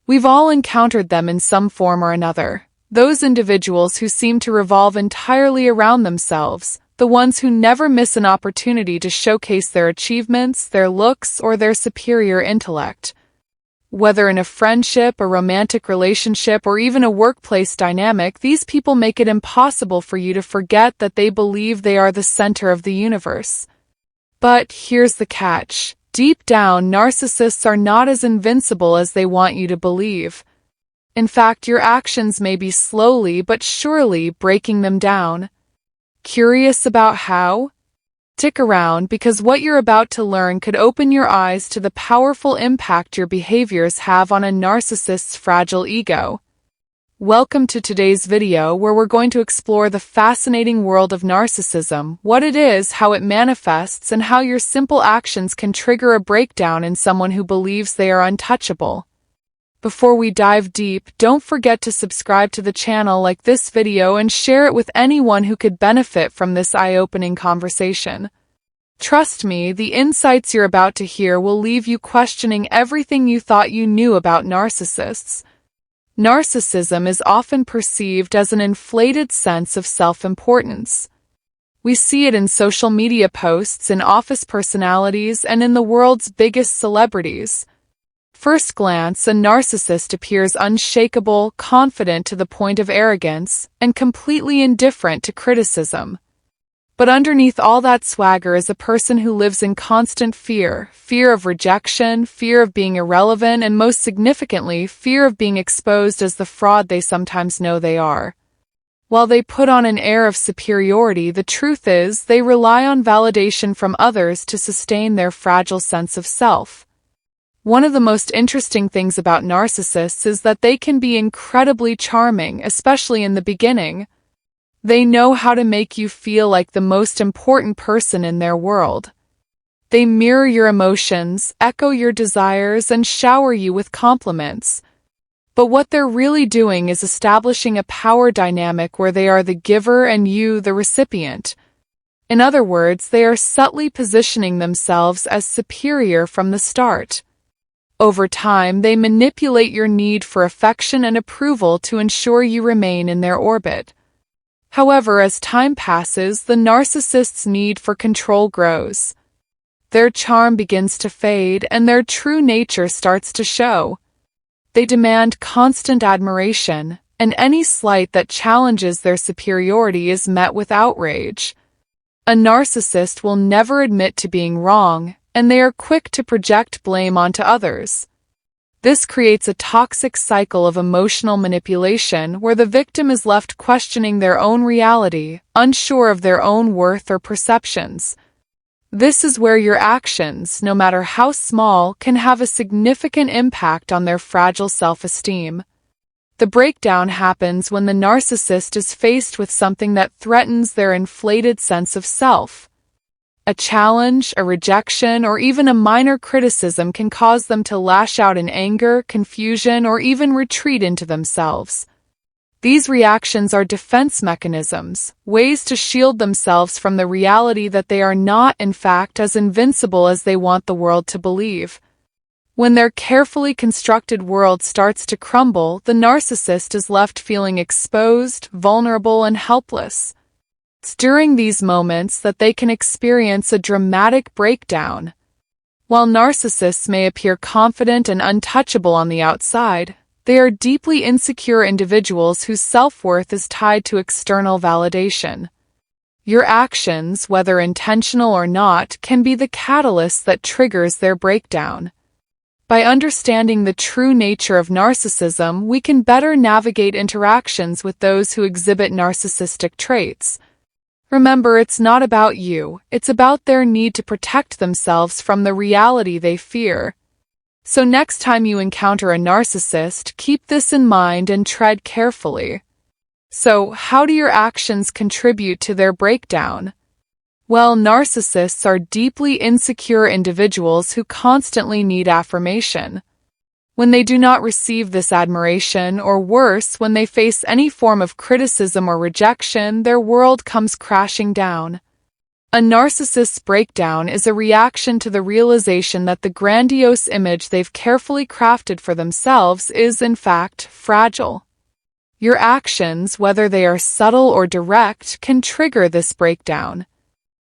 We've all encountered them in some form or another. Those individuals who seem to revolve entirely around themselves, the ones who never miss an opportunity to showcase their achievements, their looks, or their superior intellect. Whether in a friendship, a romantic relationship, or even a workplace dynamic, these people make it impossible for you to forget that they believe they are the center of the universe. But here's the catch. Deep down, narcissists are not as invincible as they want you to believe. In fact, your actions may be slowly but surely breaking them down. Curious about how? Stick around, because what you're about to learn could open your eyes to the powerful impact your behaviors have on a narcissist's fragile ego. Welcome to today's video, where we're going to explore the fascinating world of narcissism, what it is, how it manifests, and how your simple actions can trigger a breakdown in someone who believes they are untouchable. Before we dive deep, don't forget to subscribe to the channel, like this video, and share it with anyone who could benefit from this eye-opening conversation. Trust me, the insights you're about to hear will leave you questioning everything you thought you knew about narcissists. Narcissism is often perceived as an inflated sense of self-importance. We see it in social media posts, in office personalities, and in the world's biggest celebrities. First glance, a narcissist appears unshakable, confident to the point of arrogance, and completely indifferent to criticism. But underneath all that swagger is a person who lives in constant fear of rejection, fear of being irrelevant, and most significantly, fear of being exposed as the fraud they sometimes know they are. While they put on an air of superiority, the truth is they rely on validation from others to sustain their fragile sense of self. One of the most interesting things about narcissists is that they can be incredibly charming, especially in the beginning. They know how to make you feel like the most important person in their world. They mirror your emotions, echo your desires, and shower you with compliments. But what they're really doing is establishing a power dynamic where they are the giver and you the recipient. In other words, they are subtly positioning themselves as superior from the start. Over time, they manipulate your need for affection and approval to ensure you remain in their orbit. However, as time passes, the narcissist's need for control grows. Their charm begins to fade, and their true nature starts to show. They demand constant admiration, and any slight that challenges their superiority is met with outrage. A narcissist will never admit to being wrong, and they are quick to project blame onto others. This creates a toxic cycle of emotional manipulation where the victim is left questioning their own reality, unsure of their own worth or perceptions. This is where your actions, no matter how small, can have a significant impact on their fragile self-esteem. The breakdown happens when the narcissist is faced with something that threatens their inflated sense of self. A challenge, a rejection, or even a minor criticism can cause them to lash out in anger, confusion, or even retreat into themselves. These reactions are defense mechanisms, ways to shield themselves from the reality that they are not, in fact, as invincible as they want the world to believe. When their carefully constructed world starts to crumble, the narcissist is left feeling exposed, vulnerable, and helpless. It's during these moments that they can experience a dramatic breakdown. While narcissists may appear confident and untouchable on the outside, they are deeply insecure individuals whose self-worth is tied to external validation. Your actions, whether intentional or not, can be the catalyst that triggers their breakdown. By understanding the true nature of narcissism, we can better navigate interactions with those who exhibit narcissistic traits. Remember, it's not about you, it's about their need to protect themselves from the reality they fear. So next time you encounter a narcissist, keep this in mind and tread carefully. So, how do your actions contribute to their breakdown? Well, narcissists are deeply insecure individuals who constantly need affirmation. When they do not receive this admiration, or worse, when they face any form of criticism or rejection, their world comes crashing down. A narcissist's breakdown is a reaction to the realization that the grandiose image they've carefully crafted for themselves is, in fact, fragile. Your actions, whether they are subtle or direct, can trigger this breakdown.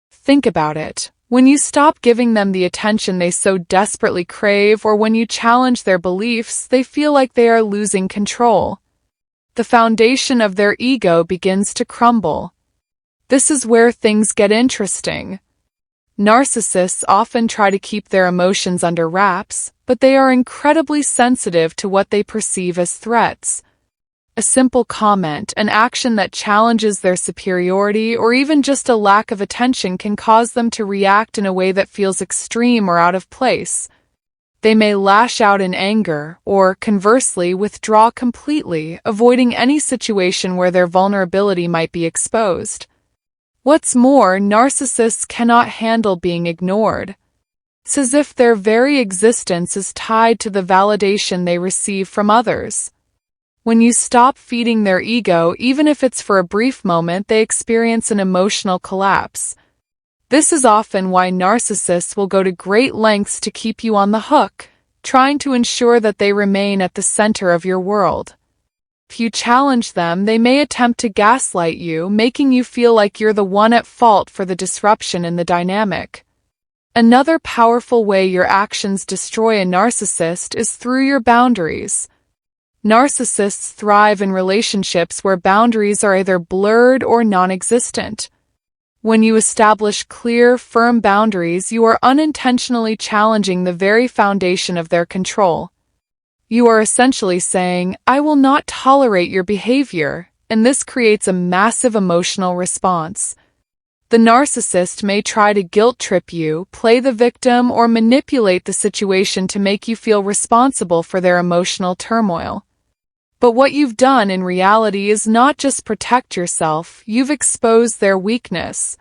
Think about it. When you stop giving them the attention they so desperately crave, or when you challenge their beliefs, they feel like they are losing control. The foundation of their ego begins to crumble. This is where things get interesting. Narcissists often try to keep their emotions under wraps, but they are incredibly sensitive to what they perceive as threats. A simple comment, an action that challenges their superiority, or even just a lack of attention can cause them to react in a way that feels extreme or out of place. They may lash out in anger, or, conversely, withdraw completely, avoiding any situation where their vulnerability might be exposed. What's more, narcissists cannot handle being ignored. It's as if their very existence is tied to the validation they receive from others. When you stop feeding their ego, even if it's for a brief moment, they experience an emotional collapse. This is often why narcissists will go to great lengths to keep you on the hook, trying to ensure that they remain at the center of your world. If you challenge them, they may attempt to gaslight you, making you feel like you're the one at fault for the disruption in the dynamic. Another powerful way your actions destroy a narcissist is through your boundaries. Narcissists thrive in relationships where boundaries are either blurred or non-existent. When you establish clear, firm boundaries, you are unintentionally challenging the very foundation of their control. You are essentially saying, "I will not tolerate your behavior," and this creates a massive emotional response. The narcissist may try to guilt-trip you, play the victim, or manipulate the situation to make you feel responsible for their emotional turmoil. But what you've done in reality is not just protect yourself, you've exposed their weakness.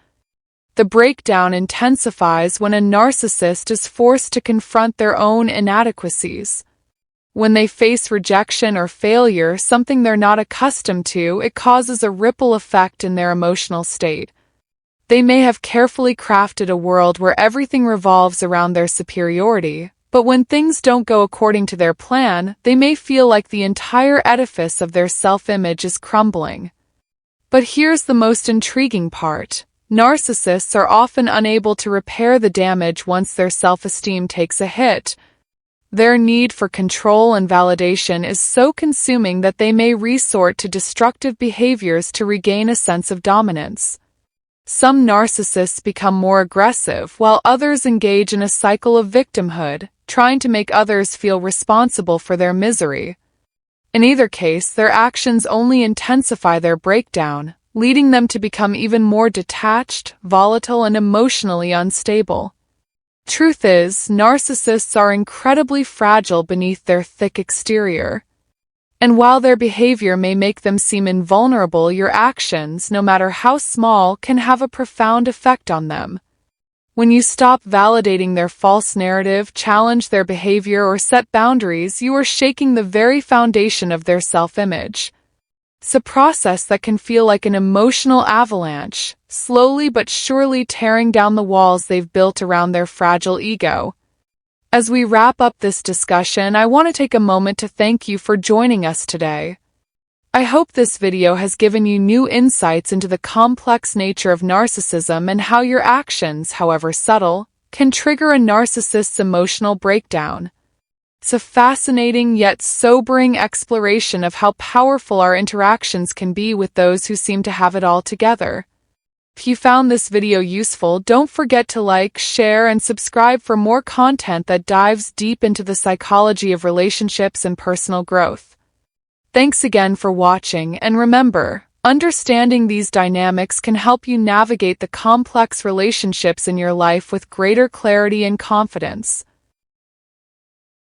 The breakdown intensifies when a narcissist is forced to confront their own inadequacies. When they face rejection or failure, something they're not accustomed to, it causes a ripple effect in their emotional state. They may have carefully crafted a world where everything revolves around their superiority, but when things don't go according to their plan, they may feel like the entire edifice of their self-image is crumbling. But here's the most intriguing part. Narcissists are often unable to repair the damage once their self-esteem takes a hit. Their need for control and validation is so consuming that they may resort to destructive behaviors to regain a sense of dominance. Some narcissists become more aggressive, while others engage in a cycle of victimhood, trying to make others feel responsible for their misery. In either case, their actions only intensify their breakdown, leading them to become even more detached, volatile, and emotionally unstable. Truth is, narcissists are incredibly fragile beneath their thick exterior. And while their behavior may make them seem invulnerable, your actions, no matter how small, can have a profound effect on them. When you stop validating their false narrative, challenge their behavior, or set boundaries, you are shaking the very foundation of their self-image. It's a process that can feel like an emotional avalanche, slowly but surely tearing down the walls they've built around their fragile ego. As we wrap up this discussion, I want to take a moment to thank you for joining us today. I hope this video has given you new insights into the complex nature of narcissism and how your actions, however subtle, can trigger a narcissist's emotional breakdown. It's a fascinating yet sobering exploration of how powerful our interactions can be with those who seem to have it all together. If you found this video useful, don't forget to like, share, and subscribe for more content that dives deep into the psychology of relationships and personal growth. Thanks again for watching, and remember, understanding these dynamics can help you navigate the complex relationships in your life with greater clarity and confidence.